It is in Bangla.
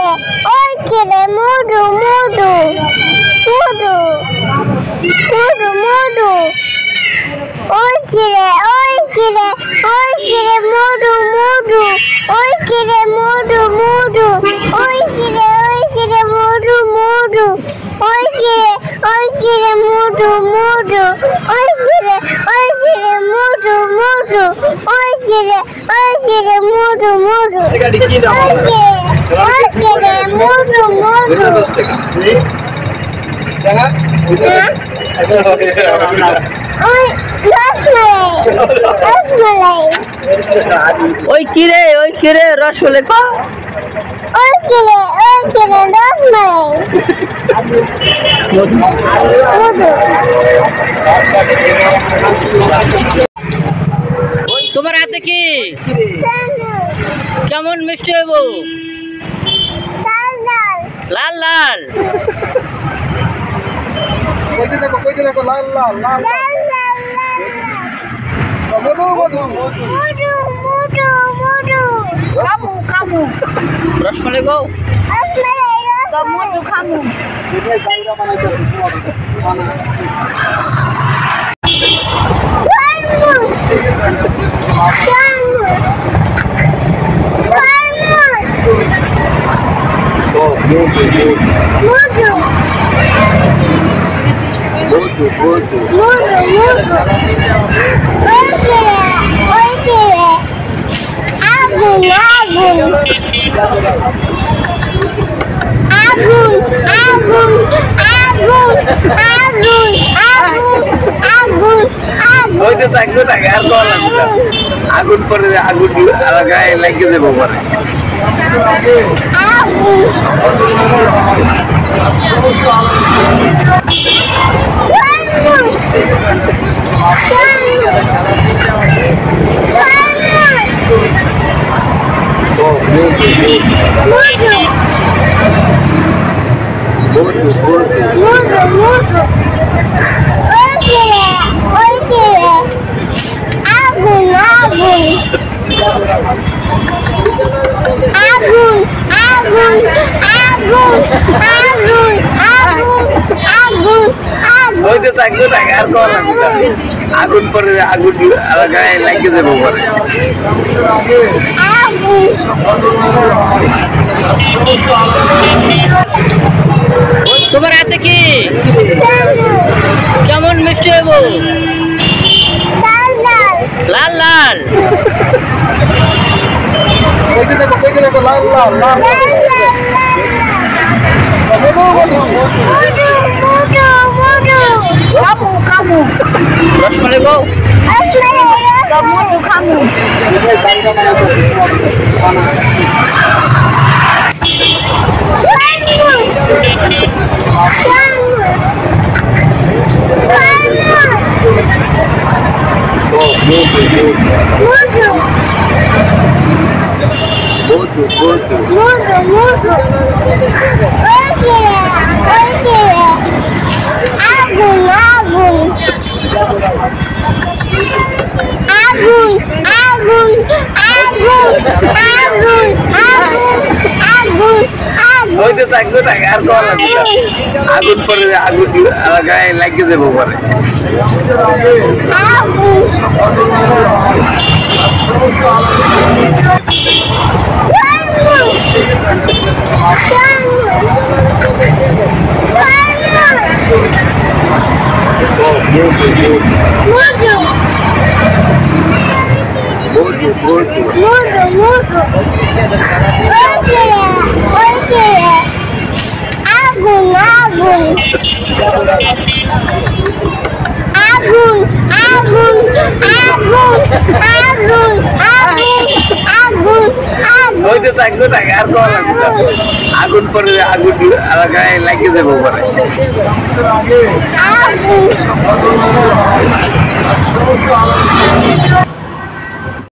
রে মুডু মুডু মুডু মুডু মুডু ওই রে মুডু মুডু ওই রে মুডু মুডু ওই রে মুডু মুডু ওই রে মুডু মুডু ওই রে মুডু মুডু ওই রে মুডু মুডু এটা কি দাও ওই রে মুডু মুডু দেখা ওই রসমালাই ওই কি রে রসমালাই কো ওই কি রে রসমালাই তোমার হাতে কি কেমন মিষ্টি হইব লাল লাল কইতে দেখো লাল লাল লাল মধু মধু কামু রসমালাই গো মধু খামু এটাই সাইরা বানাইতেছিস আগুন পরে আগুন গায়ে লাগিয়ে দেবো মানে আগুন পরে আগুন গায়ে লাগিয়ে দেবো মানে তোমার হাতে কি কেমন মিষ্টি হইব লাল লাল কইতে দেখো লাল লাল লাল মধু কামু রসমালাই গো মধু খামু এটাই সাইরা বানাইতেছিস আগুন পরে আগুন গায়ে লাগিয়ে দেবো মানে আগুন পরে আগুন গায়ে লাগিয়ে দেবো মানে